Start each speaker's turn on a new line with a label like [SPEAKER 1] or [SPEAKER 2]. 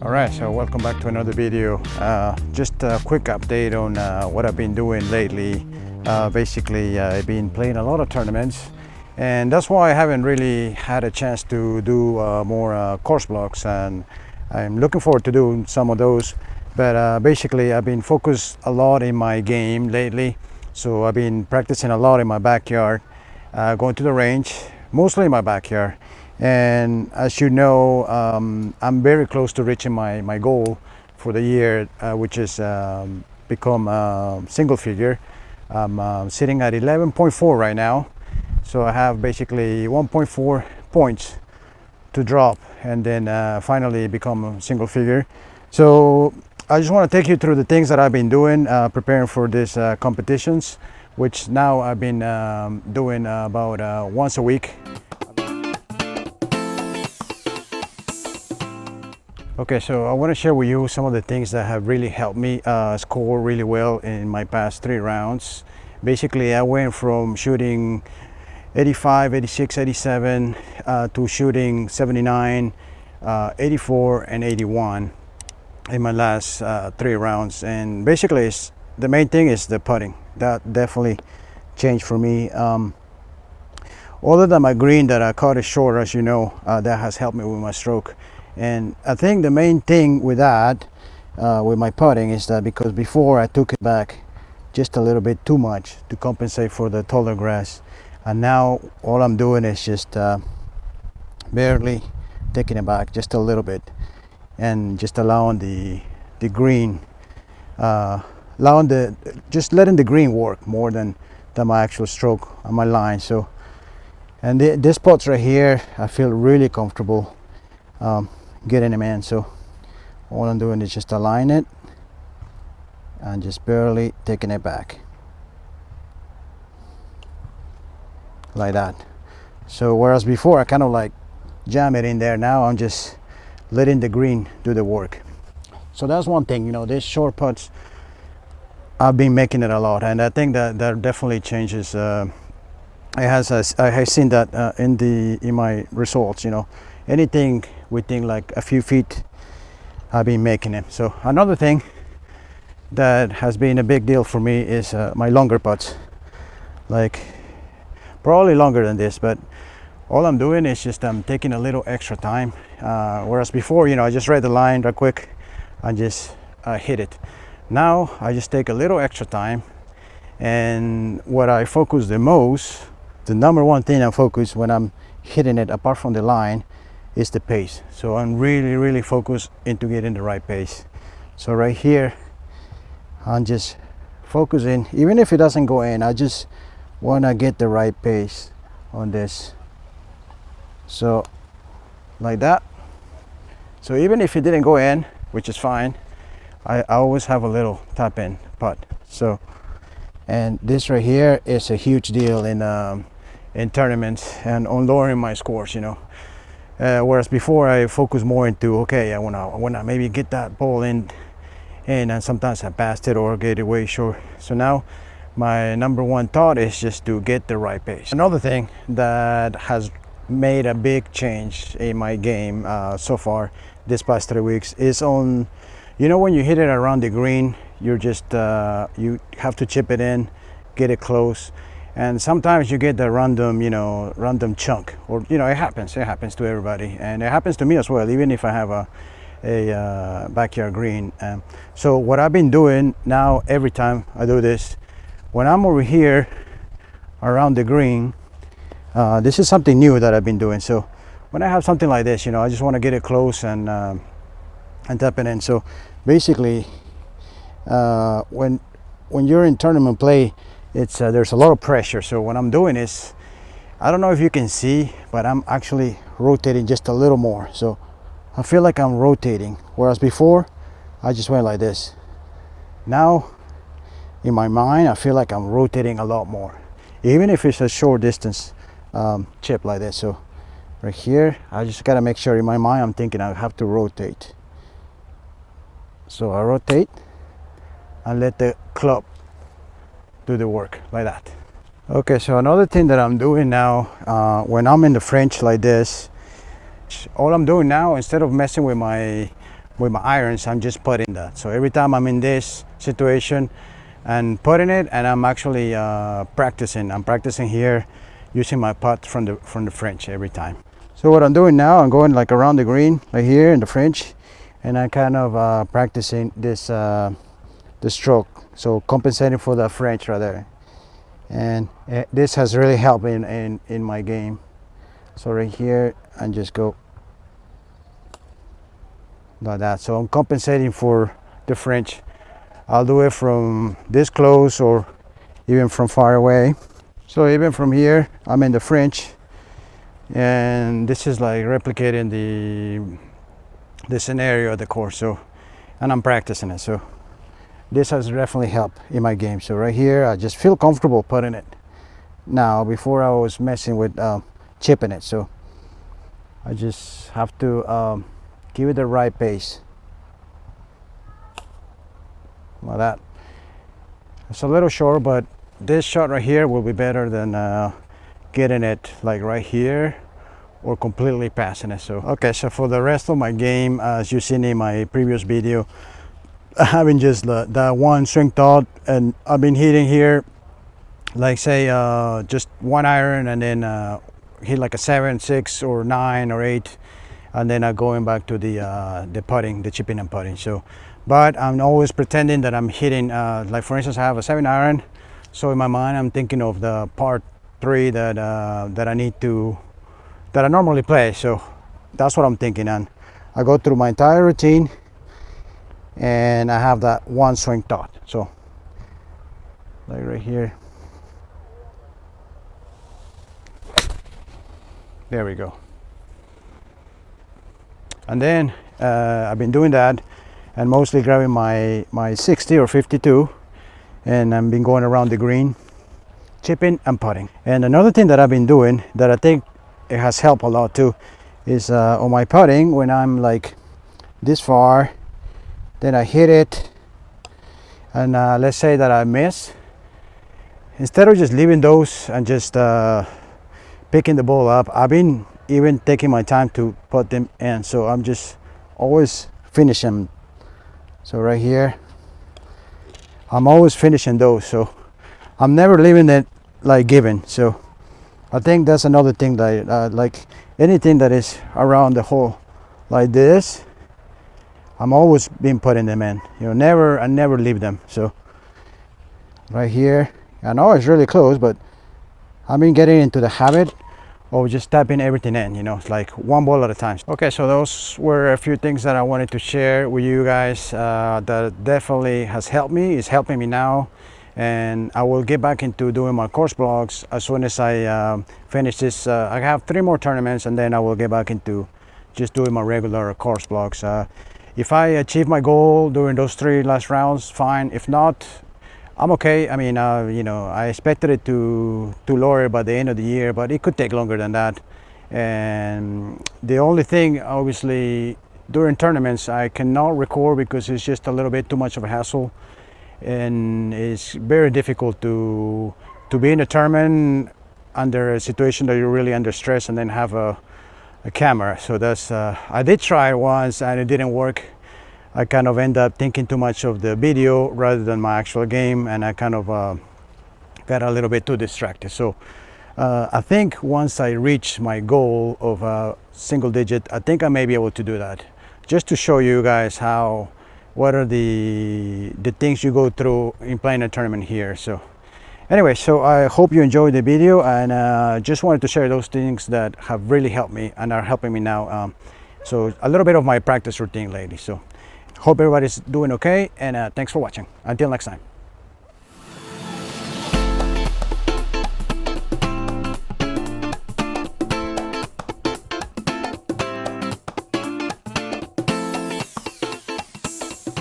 [SPEAKER 1] Alright, so welcome back to another video. Just a quick update on what I've been doing lately. Basically, I've been playing a lot of tournaments, and that's why I haven't really had a chance to do more course blocks, and I'm looking forward to doing some of those. But basically, I've been focused a lot in my game lately, so I've been practicing a lot in my backyard, going to the range, mostly in my backyard. And as you know, I'm very close to reaching my goal for the year, which is become single figure. I'm sitting at 11.4 right now, so I have basically 1.4 points to drop and then finally become a single figure. So I just want to take you through the things that I've been doing, preparing for these competitions, which now I've been doing about once a week. Okay, so I want to share with you some of the things that have really helped me score really well in my past 3 rounds. Basically, I went from shooting 85, 86, 87 to shooting 79, 84, and 81 in my last 3 rounds. And basically, the main thing is the putting. That definitely changed for me. Other than my green that I caught it short, as you know, that has helped me with my stroke. And I think the main thing with that, with my putting, is that because before I took it back just a little bit too much to compensate for the taller grass, and now all I'm doing is just barely taking it back just a little bit and just allowing the green, just letting the green work more than my actual stroke on my line. So, and this spots right here, I feel really comfortable getting them in. So all I'm doing is just align it and just barely taking it back like that. So whereas before I kind of like jam it in there, now I'm just letting the green do the work. So that's one thing, you know, these short putts, I've been making it a lot, and I think that definitely changes. I have seen that in my results, you know, anything within like a few feet, I've been making it. So another thing that has been a big deal for me is my longer putts, like probably longer than this, but all I'm doing is just I'm taking a little extra time, whereas before, you know, I just read the line real quick and just hit it. Now I just take a little extra time, and what I focus the most, the number one thing I focus when I'm hitting it apart from the line, is the pace. So I'm really focused into getting the right pace. So right here, I'm just focusing, even if it doesn't go in, I just want to get the right pace on this. So like that. So even if it didn't go in, which is fine, I always have a little tap in putt. So, and this right here is a huge deal in tournaments and on lowering my scores, you know. Whereas before I focus more into, okay, I wanna maybe get that ball in, and sometimes I passed it or get it way short. So now my number one thought is just to get the right pace. Another thing that has made a big change in my game so far this past 3 weeks is on, you know, when you hit it around the green, you're just you have to chip it in, get it close. And sometimes you get the random chunk, or, you know, it happens to everybody, and it happens to me as well, even if I have a backyard green. So what I've been doing now, every time I do this, when I'm over here around the green, this is something new that I've been doing. So when I have something like this, you know, I just want to get it close and tap it in. So basically, when you're in tournament play, it's there's a lot of pressure. So what I'm doing is, I don't know if you can see, but I'm actually rotating just a little more. So I feel like I'm rotating, whereas before I just went like this. Now in my mind, I feel like I'm rotating a lot more, even if it's a short distance chip like this. So right here, I just gotta make sure in my mind I'm thinking I have to rotate. So I rotate and let the club do the work like that. Okay, so another thing that I'm doing now, when I'm in the Fringe like this, all I'm doing now, instead of messing with my with my irons, I'm just putting that. So every time I'm in this situation and putting it, and I'm actually practicing. I'm practicing here using my putt from the Fringe every time. So what I'm doing now, I'm going like around the green, like here in the Fringe, and I'm kind of practicing this the stroke. So compensating for the Fringe right there, and this has really helped in my game. So right here, and just go like that. So I'm compensating for the Fringe. I'll do it from this close or even from far away. So even from here, I'm in the Fringe, and this is like replicating the scenario of the course. So, and I'm practicing it. So this has definitely helped in my game. So right here, I just feel comfortable putting it now. Before I was messing with chipping it. So I just have to give it the right pace. Like that. It's a little short, but this shot right here will be better than getting it like right here or completely passing it. So okay, so for the rest of my game, as you've seen in my previous video, having just the one swing thought, and I've been hitting here like say just one iron, and then hit like a 7, 6 or 9 or 8, and then I'm going back to the putting, the chipping and putting. So but I'm always pretending that I'm hitting like for instance, I have a 7 iron, so in my mind I'm thinking of the part 3 that that I normally play. So that's what I'm thinking, and I go through my entire routine and I have that one swing thought. So like right here, there we go. And then I've been doing that and mostly grabbing my 60 or 52, and I've been going around the green, chipping and putting. And another thing that I've been doing that I think it has helped a lot too is on my putting, when I'm like this far, then I hit it, and let's say that I miss, instead of just leaving those and just picking the ball up, I've been even taking my time to put them in. So I'm just always finishing. So right here, I'm always finishing those. So I'm never leaving it like given. So I think that's another thing that like anything that is around the hole like this, I'm always been putting them in. You know, I never leave them. So right here, I know it's really close, but I've been getting into the habit of just tapping everything in, you know, it's like one ball at a time. Okay, so those were a few things that I wanted to share with you guys that definitely has helped me, is helping me now, and I will get back into doing my course blogs as soon as I finish this. I have 3 more tournaments, and then I will get back into just doing my regular course blogs. If I achieve my goal during those 3 last rounds, fine. If not, I'm okay. I mean, you know, I expected it to lower by the end of the year, but it could take longer than that. And the only thing, obviously, during tournaments, I cannot record because it's just a little bit too much of a hassle, and it's very difficult to be in a tournament under a situation that you're really under stress and then have a camera. So that's I did try it once and it didn't work. I kind of end up thinking too much of the video rather than my actual game, and I kind of got a little bit too distracted. So I think once I reach my goal of a single digit, I think I may be able to do that, just to show you guys what are the things you go through in playing a tournament here. So anyway, so I hope you enjoyed the video, and just wanted to share those things that have really helped me and are helping me now. So a little bit of my practice routine lately. So hope everybody's doing okay, and thanks for watching. Until next time.